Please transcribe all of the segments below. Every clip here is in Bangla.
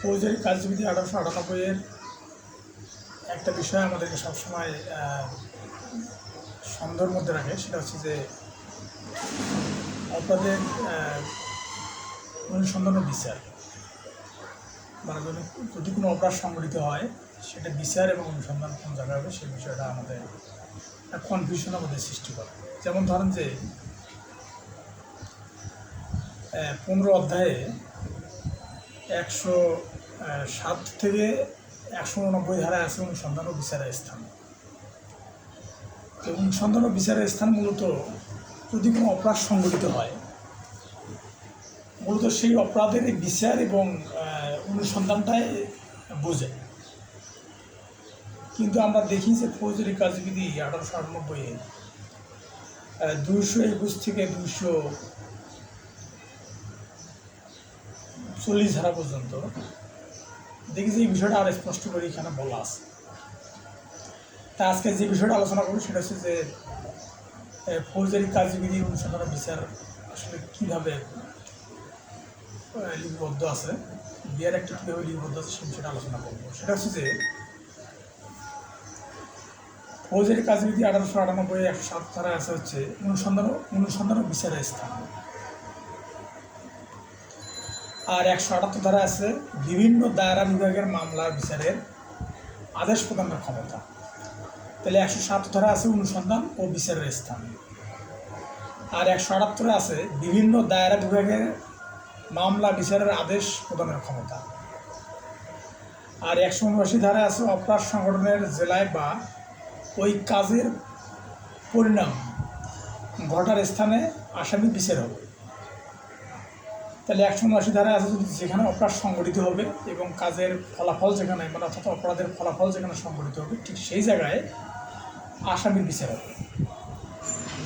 ফৌজদারি কার্যবিধি 1898-এর একটা বিষয় আমাদেরকে সবসময় সন্দেহের মধ্যে রাখে, সেটা হচ্ছে যে অপরাধের অনুসন্ধান ও বিচার, মানে যদি কোনো অপরাধ সংঘটিত হয় সেটা বিচার এবং অনুসন্ধান কোন জায়গায় হবে সেই বিষয়টা আমাদের কনফিউশন আমাদের সৃষ্টি করে। যেমন ধরেন যে 15 অধ্যায়ে 107 থেকে 189 ধারায় আছে অনুসন্ধান ও বিচারের স্থান। তো অনুসন্ধান ও বিচারের স্থান মূলত যদি কোনো অপরাধ সংঘটিত হয়, মূলত সেই অপরাধের বিচার এবং অনুসন্ধানটাই বোঝে। কিন্তু আমরা দেখি যে ফৌজদারি কার্যবিধি 1898-এ 221 থেকে 240 ধারা পর্যন্ত দেখি যে এই বিষয়টা আর স্পষ্ট করে এখানে বলা আছে। তা আজকে যে বিষয়টা আলোচনা করব সেটা হচ্ছে যে ফৌজদারি কার্যবিধি অনুসন্ধান ও বিচার আসলে কীভাবে লিপিবদ্ধ আছে, বিয়ার একটা কীভাবে লিপিবদ্ধ আছে সে বিষয়টা আলোচনা করবো। সেটা হচ্ছে যে ফৌজদারি কার্যবিধি 1898 107 ধারায় আছে হচ্ছে অনুসন্ধান ও বিচারের স্থান, আর 178 ধারায় আছে বিভিন্ন দায়রা বিভাগের মামলার বিচারের আদেশ প্রদানের ক্ষমতা। তাহলে 107 ধারা আছে অনুসন্ধান ও বিচারের স্থান, আর 178 আছে বিভিন্ন দায়রা বিভাগের মামলা বিচারের আদেশ প্রদানের ক্ষমতা, আর 179 ধারায় আছে অপরাধ সংগঠনের জেলায় বা ওই কাজের পরিণাম ঘটার স্থানে আসামি বিচার হবে। তাহলে 179 ধারায় আছে যদি যেখানে অপরাধ সংঘটিত হবে এবং কাজের ফলাফল যেখানে, মানে অর্থাৎ অপরাধের ফলাফল যেখানে সংঘটিত হবে ঠিক সেই জায়গায় আসামির বিচার হবে।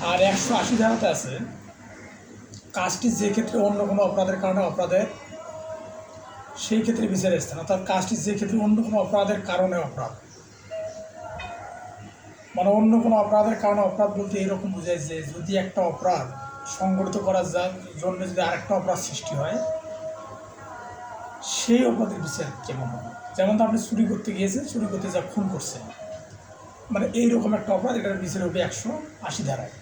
আর 180 ধারাতে আছে কাজটি যে ক্ষেত্রে অন্য কোনো অপরাধের কারণে অপরাধের সেই ক্ষেত্রে বিচারের স্থান, অর্থাৎ কাজটি যে ক্ষেত্রে অন্য কোনো অপরাধের কারণে অপরাধ, মানে অন্য কোনো অপরাধের কারণে অপরাধ বলতে এইরকম বোঝায় যে যদি একটা অপরাধ সংগঠিত করার জন্য যদি আরেকটা অপরাধ সৃষ্টি হয় সেই অপরাধের বিচার কেমন হবে। যেমন তো আপনি চুরি করতে গিয়েছেন, চুরি করতে যা খুন করছেন, মানে এইরকম একটা অপরাধ, এটার বিচার হবে 180 ধারায়।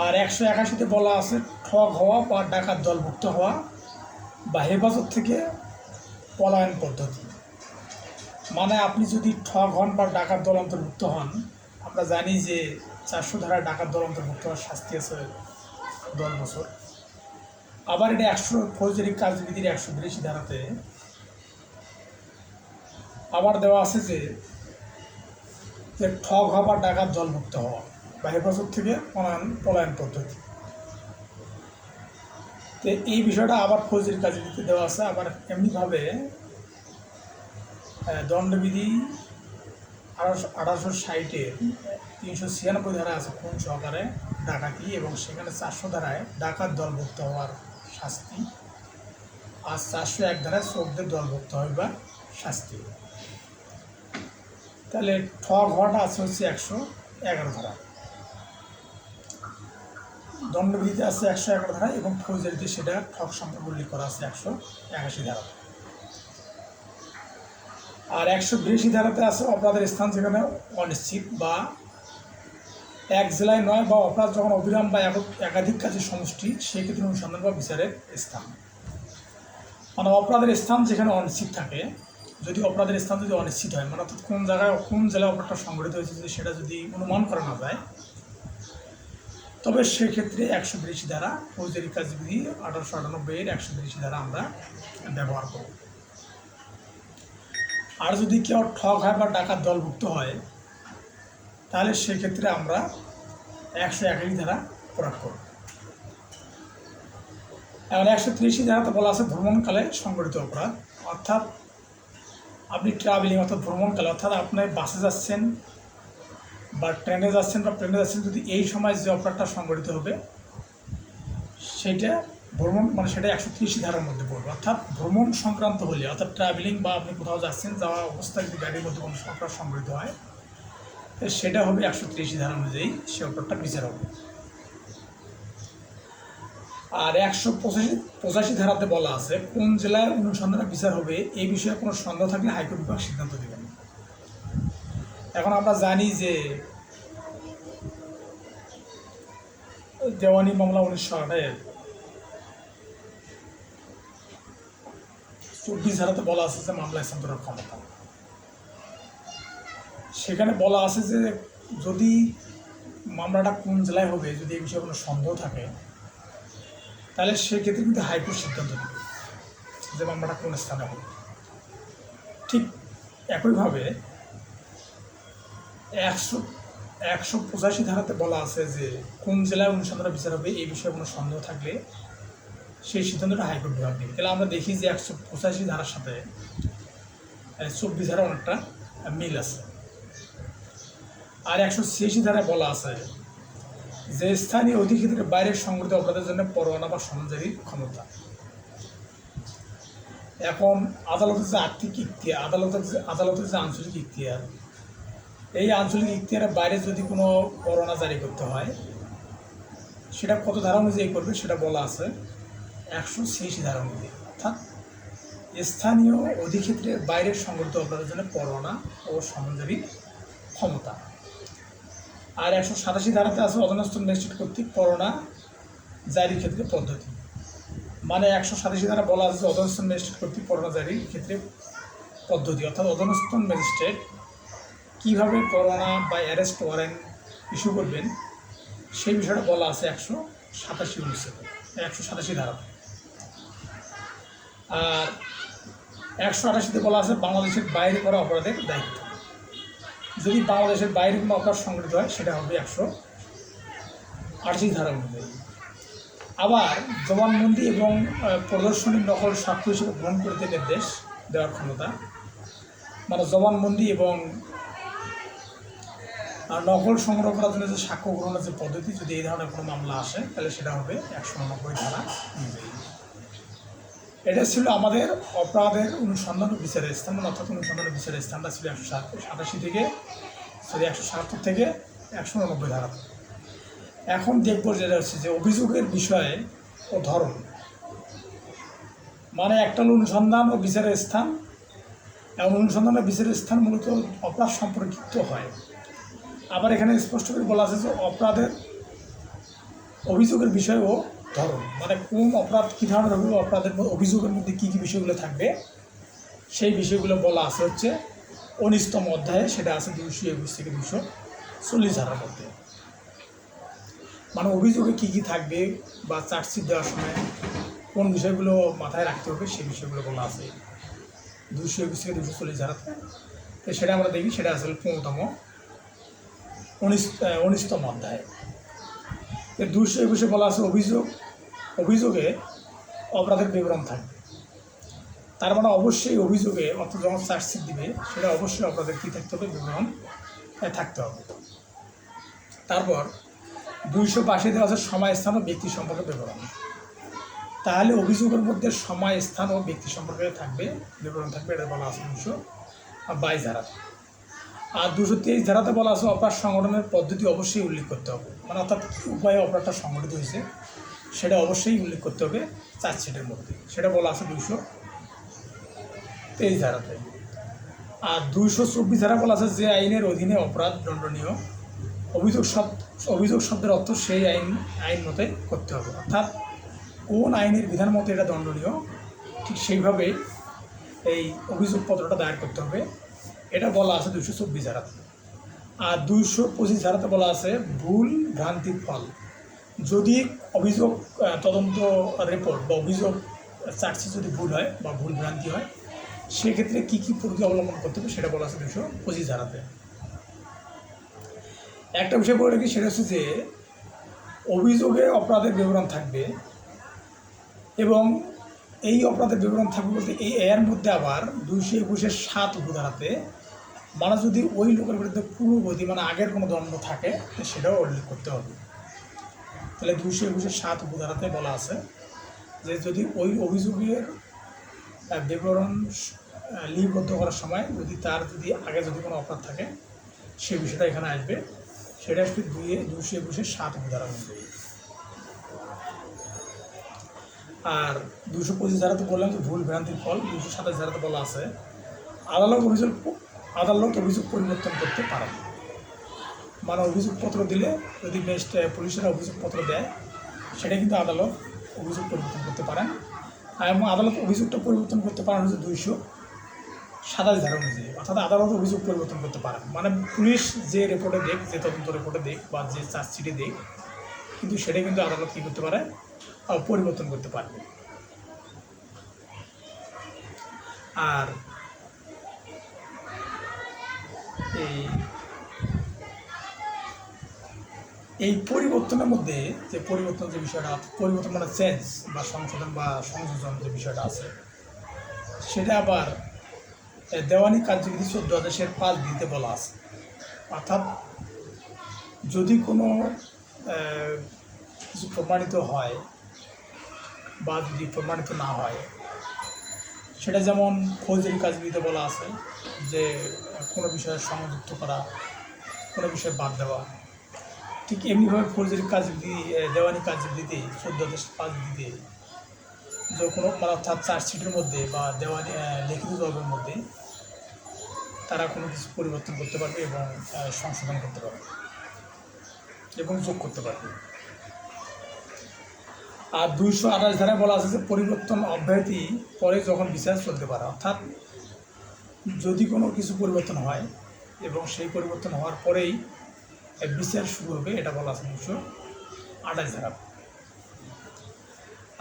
আর 181-তে বলা আছে ঠগ হওয়া বা ডাকাত দলভুক্ত হওয়া বা হেফাজত থেকে পলায়ন পদ্ধতি, মানে আপনি যদি ঠগ হন বা ডাকাত দল অন্তর্ভুক্ত হন, আমরা জানি যে 400 ধারায় ডাকাত দল অন্তর্ভুক্ত হওয়ার শাস্তি আছে 10 বছর। আবার এটা ফৌজদারি কার্যবিধির 182 ধারাতে আবার দেওয়া আছে যে ঠগ হওয়া বা ডাকাত দলভুক্ত হওয়া বা হেফাজত থেকে পলায়ন পদ্ধতি। তো এই বিষয়টা আবার ফৌজদারি কার্যবিধিতে দেওয়া আছে। আবার এমনিভাবে দণ্ডবিধি 1860-এর 396 ধারা আছে খুন সহকারে ডাকাতি, এবং সেখানে 400 ধারায় ডাকাত দলভুক্ত হওয়ার শাস্তি, আর 401 ধারায় চোরদের দলভুক্ত হওয়া শাস্তি। তাহলে ঠগ হওয়াটা আছে হচ্ছে 111 ধারা, দণ্ডবিধিতে আছে 111 ধারা, এবং ফৌজদারিতে সেটা ঠগ সম্পর্কে উল্লেখ করা আছে 181 ধারা। আর 182 ধারাতে আছে অপরাধের স্থান যেখানে অনিশ্চিত বা এক জেলায় নয়, বা অপরাধ যখন অবিরাম বা একাধিক কাজের সমষ্টি, সেক্ষেত্রে অনুসন্ধান বা বিচারের স্থান, মানে অপরাধের স্থান যেখানে অনিশ্চিত থাকে। যদি অপরাধের স্থান যদি অনিশ্চিত হয়, মানে অর্থাৎ কোন জায়গায় কোন জেলায় অপরাধটা সংঘটিত হয়েছে যদি সেটা যদি অনুমান করা না যায়, তবে সেক্ষেত্রে 182 ধারা ফৌজদারি কার্যবিধি 1898-এর 182 ধারা আমরা ব্যবহার করব। আর যদি কেউ ঠগ হয় বা ডাকাত দলভুক্ত হয়, তাহলে সেক্ষেত্রে আমরা 181 ধারা প্রয়োগ করব। এবার 183 ধারাতে বলা আছে ভ্রমণকালে সংঘটিত অপরাধ, অর্থাৎ আপনি ট্রাভেলিং অর্থাৎ ভ্রমণকালে, অর্থাৎ আপনি বাসে যাচ্ছেন বা ট্রেনে যাচ্ছেন বা প্লেনে যাচ্ছেন, যদি এই সময় যে অপরাধটা সংঘটিত হবে সেইটা ভ্রমণ, মানে সেটা 183 ধারার মধ্যে পড়বে। অর্থাৎ ভ্রমণ সংক্রান্ত হলে, অর্থাৎ ট্রাভেলিং বা আপনি কোথাও যাচ্ছেন, যাওয়া অবস্থায় যদি গাড়ির মধ্যে কোনো অপরাধ সংঘটিত হয় সেটা হবে 183 ধারা অনুযায়ী সে অপরাধটা বিচার হবে। আর 185 ধারাতে বলা আছে কোন জেলায় অনুসন্ধানে বিচার হবে এই বিষয়ে কোনো সন্দেহ থাকলে হাইকোর্ট বিভাগ সিদ্ধান্ত দেবেন। এখন আমরা জানি যে দেওয়ানি মামলা 1924 ধারাতে বলা আছে যে মামলা স্থানান্তরের ক্ষমতা। সেখানে বলা আছে যে যদি মামলাটা কোন জেলায় হবে যদি এই বিষয়ে কোনো সন্দেহ থাকে তাহলে সেক্ষেত্রে কিন্তু হাইকোর্ট সিদ্ধান্ত নেবে যে মামলাটা কোন স্থানে হবে। ঠিক একইভাবে 185 ধারাতে বলা আছে যে কোন জেলায় অনুসন্ধানের বিচার হবে এই বিষয়ে কোনো সন্দেহ থাকলে সেই সিদ্ধান্তটা হাইকোর্ট বিভাগ নেবে। তাহলে আমরা দেখি যে 185 ধারার সাথে 24 ধারা অনেকটা মিল আছে। আর 186 ধারায় বলা আছে যে স্থানীয় অধিক্ষেত্রের বাইরের সংগঠিত অপরাধের জন্য পরোয়ানা বা সমন জারির ক্ষমতা। এখন আদালতের যে আর্থিক ইখতিয়ার, আদালতের যে আঞ্চলিক ইখতিয়ার, এই আঞ্চলিক ইখতিয়ারের বাইরে যদি কোনো পরোয়ানা জারি করতে হয় সেটা কত ধারা অনুযায়ী করবে সেটা বলা আছে 186 ধারা অনুযায়ী। অর্থাৎ স্থানীয় অধিক্ষেত্রের বাইরের সংগঠিত অপরাধের জন্য পরোয়ানা ও সমন জারির ক্ষমতা। আর 187 ধারাতে আছে অধীনস্থ ম্যাজিস্ট্রেট কর্তৃক পরোয়ানা জারির ক্ষেত্রে পদ্ধতি। মানে 187 ধারা বলা আছে অধীনস্থ ম্যাজিস্ট্রেট কর্তৃক পরোয়ানা জারির ক্ষেত্রে পদ্ধতি, অর্থাৎ অধীনস্থ ম্যাজিস্ট্রেট কীভাবে পরোয়ানা বা অ্যারেস্ট ওয়ারেন্ট ইস্যু করবেন সেই বিষয়টা বলা আছে 187 ধারাতে। আর 188তে বলা আছে বাংলাদেশের বাইরে করা অপরাধের দায়িত্ব। যদি বাংলাদেশের বাইরে কোনো অপরাধ সংগঠিত হয় সেটা হবে 188 ধারা অনুযায়ী। আবার জবানবন্দি এবং প্রদর্শনীর নকল সাক্ষ্য হিসেবে গ্রহণ করতে নির্দেশ দেওয়ার ক্ষমতা। মানে জবানবন্দি এবং নকল সংগ্রহ করার জন্য যে সাক্ষ্য গ্রহণের যে পদ্ধতি, যদি এই ধরনের কোনো মামলা আসে তাহলে সেটা হবে 189 ধারা অনুযায়ী। এটা ছিল আমাদের অপরাধের অনুসন্ধান ও বিচারের স্থান, অর্থাৎ অনুসন্ধান ও বিচারের স্থানটা ছিল 177 থেকে 177 থেকে 189 ধারা। এখন দেখব যেটা হচ্ছে যে অভিযোগের বিষয়ে ও ধরন। মানে একটা হলো অনুসন্ধান ও বিচারের স্থান, এবং অনুসন্ধান ও বিচারের স্থান মূলত অপরাধ সম্পর্কিত হয়। আবার এখানে স্পষ্ট করে বলা আছে যে অপরাধের অভিযোগের বিষয় ও ধরন, মানে কোন অপরাধ কী ধরনের হবে, অপরাধের অভিযোগের মধ্যে কী কী বিষয়গুলো থাকবে সেই বিষয়গুলো বলা আছে হচ্ছে 19তম অধ্যায়ে, সেটা আছে 221 থেকে 240 ধারার মধ্যে। মানে অভিযোগে কী কী থাকবে বা চার্জশিট দেওয়ার সময় কোন বিষয়গুলো মাথায় রাখতে হবে সেই বিষয়গুলো বলা আছে 221 থেকে 240 ধারাতে। তো সেটা আমরা দেখি, সেটা আসলে 19তম অধ্যায়। 221 বলা আছে অভিযোগে অপরাধের বিবরণ থাকবে। তার মানে অবশ্যই অভিযোগে অর্থাৎ যখন চার্জশিট দিবে সেটা অবশ্যই অপরাধের কী থাকতে হবে, বিবরণ থাকতে হবে। তারপর 282 দেওয়া আছে সময়, স্থান ও ব্যক্তি সম্পর্কে বিবরণ। তাহলে অভিযোগের মধ্যে সময়, স্থান ও ব্যক্তি সম্পর্কে থাকবে, বিবরণ থাকবে, এটা বলা আছে 222 ধারাতে। আর 223 ধারাতে বলা আছে অপরাধ সংগঠনের পদ্ধতি অবশ্যই উল্লেখ করতে হবে। মানে অর্থাৎ কী উপায়ে অপরাধটা সংগঠিত হয়েছে সেটা অবশ্যই উল্লেখ করতে হবে চার্জশিটের মধ্যে, সেটা বলা আছে 223 ধারাতে। আর 224 ধারা বলা আছে যে আইনের অধীনে অপরাধ দণ্ডনীয়, অভিযোগ শব্দের অর্থ সেই আইন মতে করতে হবে, অর্থাৎ কোন আইনের বিধান মতে এটা দণ্ডনীয় ঠিক সেইভাবে এই অভিযোগপত্রটা দায়ের করতে হবে, এটা বলা আছে 224 ধারাতে। আর 225 ধারাতে বলা আছে ভুল ভ্রান্তির ফল। যদি অভিযোগ তদন্ত রিপোর্ট বা অভিযোগ চার্জশিট যদি ভুল হয় বা ভুল ভ্রান্তি হয় সেক্ষেত্রে কী কী প্রক্রিয়া অবলম্বন করতে হবে সেটা বলা আছে 225 ধারাতে। একটা বিষয় বলে রাখি, সেটা হচ্ছে যে অভিযোগে অপরাধের বিবরণ থাকবে, এবং এই অপরাধের বিবরণ থাকবে বলতে এর মধ্যে আবার 221-7 উপধারাতে মানে যদি ওই লোকের বিরুদ্ধে পূর্ববর্তী মানে আগের কোনো দণ্ড থাকে সেটাও উল্লেখ করতে হবে। তাহলে 221-7 উপধারাতে বলা আছে যে যদি ওই অভিযোগের বিবরণ লিপিবদ্ধ করার সময় যদি আগে যদি কোনো অপরাধ থাকে সেই বিষয়টা এখানে আসবে, সেটা আসবে 221-7 উপধারা অনুযায়ী। আর 225 ধারাতে বললাম যে ভুল ভ্রান্তির ফল। 227 ধারাতে বলা আছে আদালত অভিযোগ পরিবর্তন করতে পারে। মানে অভিযোগপত্র দিলে যদি পুলিশেরা অভিযোগপত্র দেয়, সেটা কিন্তু আদালত অভিযোগ পরিবর্তন করতে পারেন। এবং আদালত অভিযোগটা পরিবর্তন করতে পারেন হচ্ছে 227 ধারা অনুযায়ী, অর্থাৎ আদালত অভিযোগ পরিবর্তন করতে পারেন। মানে পুলিশ যে রিপোর্টে দেখ, যে তদন্ত রিপোর্টে দেখ বা যে চার্জশিটে দেখ, কিন্তু সেটা কিন্তু আদালত কী করতে পারে, পরিবর্তন করতে পারবে। আর এই পরিবর্তনের মধ্যে যে বিষয়টা, পরিবর্তন মানে চেঞ্জ বা সংশোধন বা সংযোজন যে বিষয়টা আছে, সেটা আবার দেওয়ানি কার্যবিধি 14/5 বলা আছে। অর্থাৎ যদি কোনো কিছু প্রমাণিত হয় বা যদি প্রমাণিত না হয়, সেটা যেমন ফৌজদারি কার্যবিধিতে বলা আছে যে কোনো বিষয়ে সংযুক্ত করা, কোনো বিষয়ে বাদ দেওয়া। ঠিক এমনিভাবে ফৌজদারি কার্যবিধি, দেওয়ানি কার্যবিধিতে 14/5 যে কোনো অর্থাৎ চার্জশিটের মধ্যে বা দেওয়ানি লিখিত জবাবের মধ্যে তারা কোনো কিছু পরিবর্তন করতে পারবে এবং সংশোধন করতে পারবে এবং যোগ করতে পারবে। আর 228 ধারায় বলা আছে যে পরিবর্তন অব্যাহতি পরে যখন বিচার চলতে পারে। অর্থাৎ যদি কোনো কিছু পরিবর্তন হয় এবং সেই পরিবর্তন হওয়ার পরেই বিচার শুরু হবে, এটা বলা আছে 228 ধারা।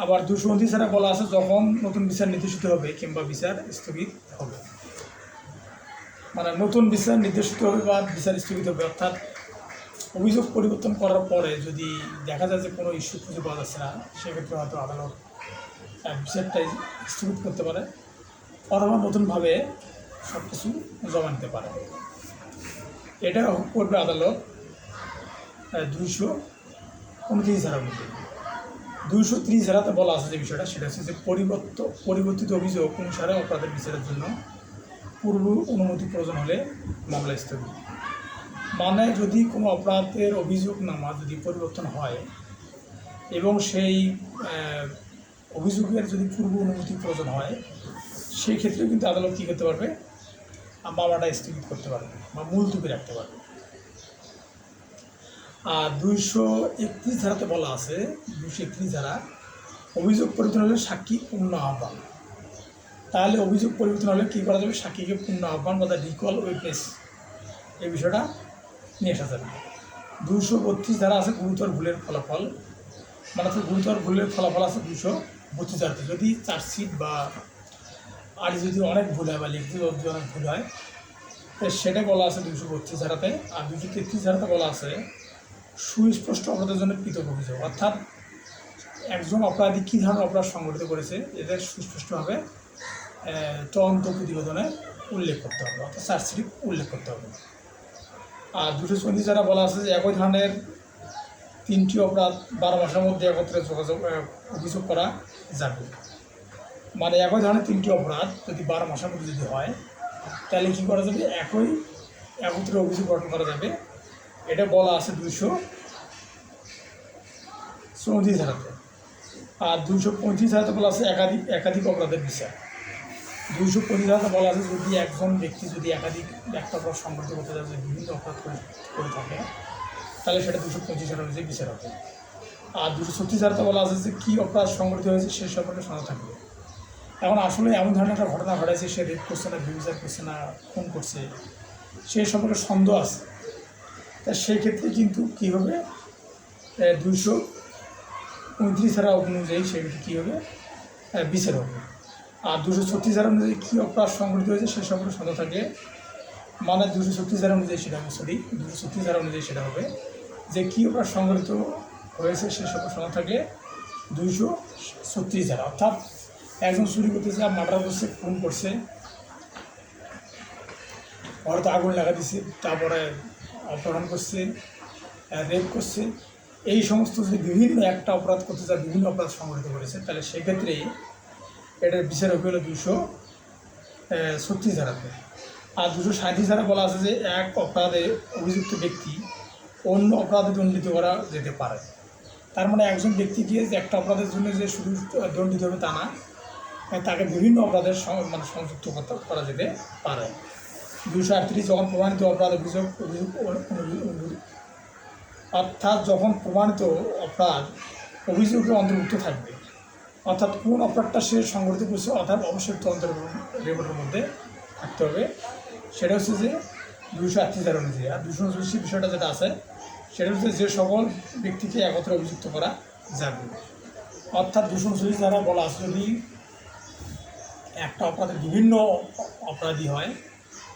আবার 229 ধারা বলা আছে যখন নতুন বিচার নির্দেশিত হবে কিংবা বিচার স্থগিত হবে। মানে নতুন বিচার নির্দেশিত হবে বা বিচার স্থগিত হবে, অর্থাৎ অভিযোগ পরিবর্তন করার পরে যদি দেখা যায় যে কোনো ইস্যু খুঁজে পাওয়া যাচ্ছে না, সেক্ষেত্রে হয়তো আদালত বিচারটাই স্থগিত করতে পারে অথবা নতুনভাবে সব কিছু জমা নিতে পারে। এটা করবে আদালত 229 ধারার মধ্যে। 230 ধারাতে বলা আছে যে বিষয়টা, সেটা হচ্ছে যে পরিবর্তিত অভিযোগ অনুসারে অপরাধের বিচারের জন্য পূর্ব অনুমতি প্রয়োজন হলে মামলা স্থগিত। মানে যদি কোনো অপরাধের অভিযোগনামা যদি পরিবর্তন হয় এবং সেই অভিযোগের যদি পূর্ব অনুমতি প্রয়োজন হয়, সেই ক্ষেত্রে কিন্তু আদালত কী করতে পারবে, মামলাটা স্থগিত করতে পারবে বা মুলতবি রাখতে পারবে। আর 231 ধারাতে বলা আছে, 231 ধারা অভিযোগ পরিবর্তন হলে সাক্ষী পূর্ণ আহ্বান। তাহলে অভিযোগ পরিবর্তন হলে কী করা যাবে, সাক্ষীকে পূর্ণ আহ্বান বা রিকল উইটনেস, এই বিষয়টা নিয়ে আসা যাবে। 232 ধারা আছে গুরুতর ভুলের ফলাফল। মানে গুরুতর ভুলের ফলাফল আছে 232 ধারাতে। যদি চার্জশিট বা আর যদি অনেক ভুল হয় বা লিখিত যদি অনেক ভুল হয়, সেটা বলা আছে 232 ধারাতে। আর 233 ধারাতে বলা আছে সুস্পষ্ট অপরাধের জন্য পৃথক অভিযোগ। অর্থাৎ একজন অপরাধী কী ধরনের অপরাধ সংগঠিত করেছে এদের সুস্পষ্টভাবে তদন্ত প্রতিবেদনে উল্লেখ করতে হবে, অর্থাৎ চার্জশিট উল্লেখ করতে হবে। আর 234 ধারা বলা আছে যে একই ধরনের 3টি অপরাধ 12 মাসের মধ্যে একত্রে অভিযোগ করা যাবে। মানে একই ধরনের 3টি অপরাধ যদি 12 মাসের মধ্যে যদি হয়, তাহলে কী করা যাবে, একত্রে অভিযোগ গঠন করা যাবে। এটা বলা আছে 234 ধারাতে। আর 235 ধারাতে বলা আছে একাধিক অপরাধের বিচার। 235 ধারাতে বলা আছে যদি একজন ব্যক্তি যদি একটা অপরাধ সংগঠিত করতে যাচ্ছে, বিভিন্ন অপরাধ করে থাকে, তাহলে সেটা 225 ধারা অনুযায়ী বিচার হবে। আর 236 ধারাতে বলা আছে যে কী অপরাধ সংগঠিত হয়েছে সে সম্পর্কে সন্দেহ থাকবে। এখন আসলে এমন ধরনের একটা ঘটনা ঘটাইছে, সে রেপ করছে না, ব্যভিচার করছে না, খুন করছে, সে সম্পর্কে সন্দেহ আছে, তা সেক্ষেত্রে কিন্তু কী হবে, 229 ধারা অনুযায়ী সেক্ষেত্রে কী হবে, বিচার হবে। আর 236 ধারা অনুযায়ী কী অপরাধ সংগঠিত হয়েছে সে সম্পর্কে সন্দেহ থাকলে, মানে 236 ধারা অনুযায়ী সেটা হবে, 236 ধারা অনুযায়ী সেটা হবে যে কী অপরাধ সংগঠিত হয়েছে সে সম্পর্কে সন্দেহ থাকলে 236 ধারা। অর্থাৎ একজন চুরি করতেছে, মার্ডার করছে, খুন করছে, হয়তো আগুন লাগা দিচ্ছে, তারপরে অপহরণ করছে, রেপ করছে, এই সমস্ত যদি বিভিন্ন একটা অপরাধ করতে যায়, বিভিন্ন অপরাধ সংগঠিত করেছে, তাহলে সেক্ষেত্রে এটার বিচার হবে হলো 236 ধারাতে। আর 237 ধারা বলা আছে যে এক অপরাধে অভিযুক্ত ব্যক্তি অন্য অপরাধে দণ্ডিত করা যেতে পারে। তার মানে একজন ব্যক্তিকে যে একটা অপরাধের জন্য যে শুধু দণ্ডিত হবে তা না, তাকে বিভিন্ন অপরাধের মানে সংযুক্ত করা যেতে পারে। 238 যখন প্রমাণিত অপরাধ অভিযোগ অর্থাৎ যখন প্রমাণিত অপরাধ অভিযোগে অন্তর্ভুক্ত থাকবে, অর্থাৎ কোন অপরাধটা সে সংগঠিত করছে অর্থাৎ অবশ্যই তদন্তের রিপোর্টের মধ্যে থাকতে হবে। সেটা হচ্ছে যে 238 ধারা অনুযায়ী। আর 239 বিষয়টা যেটা আছে সেটা হচ্ছে যে সকল ব্যক্তিকে একত্রে অভিযুক্ত করা যাবে। অর্থাৎ 239 ধারা বলা আছে যদি একটা অপরাধের বিভিন্ন অপরাধী হয়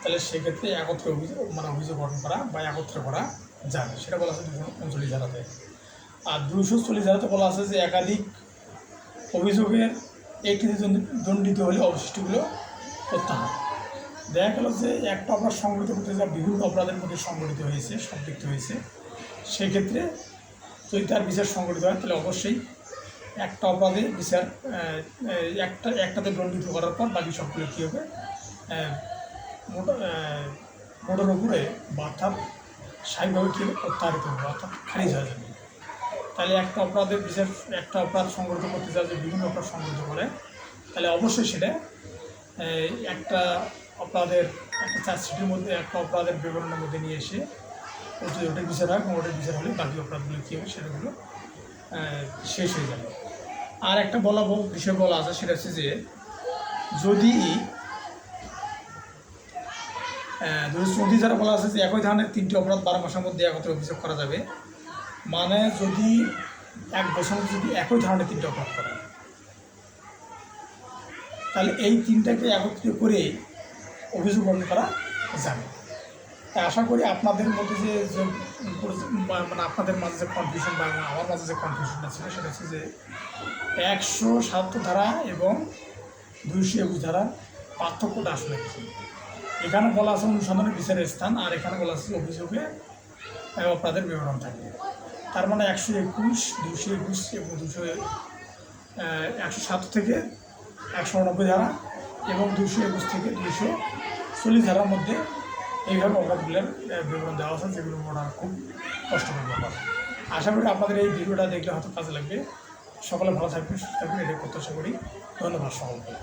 তাহলে সেক্ষেত্রে একত্রে অভিযোগ গঠন করা বা একত্রে করা যাবে, সেটা বলা আছে 239 ধারাতে। আর 240 ধারাতে বলা আছে যে একাধিক অভিযোগের একটিতে দণ্ডিত হলে অবশিষ্টগুলো প্রত্যাহার। দেখা গেল যে একটা অপরাধ সংগঠিত করতে যা বিভিন্ন অপরাধের মধ্যে সংগঠিত হয়েছে, সম্পৃক্ত হয়েছে, সেক্ষেত্রে যদি তার বিচার সংগঠিত হয় তাহলে অবশ্যই একটা অপরাধে বিচার একটাতে দণ্ডিত করার পর বাকি সবগুলো কী হবে, মোটের উপরে বা অর্থাৎ স্বাভাবিকভাবে কী প্রত্যাহারিত হবে, অর্থাৎ খারিজ হয়ে যাবে। তাহলে একটা অপরাধের বিচার একটা অপরাধ সংগঠিত করতে যায় যে বিভিন্ন অপরাধ সংগঠিত করে, তাহলে অবশ্যই সেটা একটা অপরাধের একটা চার্জশিটের মধ্যে একটা অপরাধের বিবরণের মধ্যে নিয়ে এসে ওটার বিচার হয়, ওটার বিচার হলে বাকি অপরাধগুলো কী হবে সেটাগুলো শেষ হয়ে যাবে। আর একটা বিষয় বলা আছে সেটা হচ্ছে যে যদি 234 ধারা বলা আছে যে একই ধরনের 3টি অপরাধ 12 মাসের মধ্যে একত্রে অভিযোগ করা যাবে। মানে যদি এক বছর যদি একই ধরনের 3টি অপরাধ করে তাহলে এই 3টাকে একত্রিত করে অভিযোগ গঠন করা যাবে। তাই আশা করি আপনাদের মধ্যে যে মানে আপনাদের মাঝে যে কনফিউশন বা আমার মাঝে যে কনফিউশনটা ছিল সেটা হচ্ছে যে 177 ধারা এবং 221 ধারার পার্থক্যটা আসলে কী। এখানে বলা আছে অনুসন্ধানের বিচারের স্থান, আর এখানে বলা আছে অভিযোগে অপরাধের বিবরণ থাকবে। তার মানে 121, 221 এবং 107 থেকে 190 ধারা এবং 221 থেকে 240 ধারার মধ্যে এইভাবে অপরাধগুলোর বিবরণ দেওয়া আছে, যেগুলো পড়া খুব কষ্টকর ব্যাপার। আশা করি আপনাদের এই ভিডিওটা দেখলে হয়তো কাজে লাগবে। সকলে ভালো থাকবেন, সুস্থ থাকবেন, এটা প্রত্যাশা করি। ধন্যবাদ সকলকে।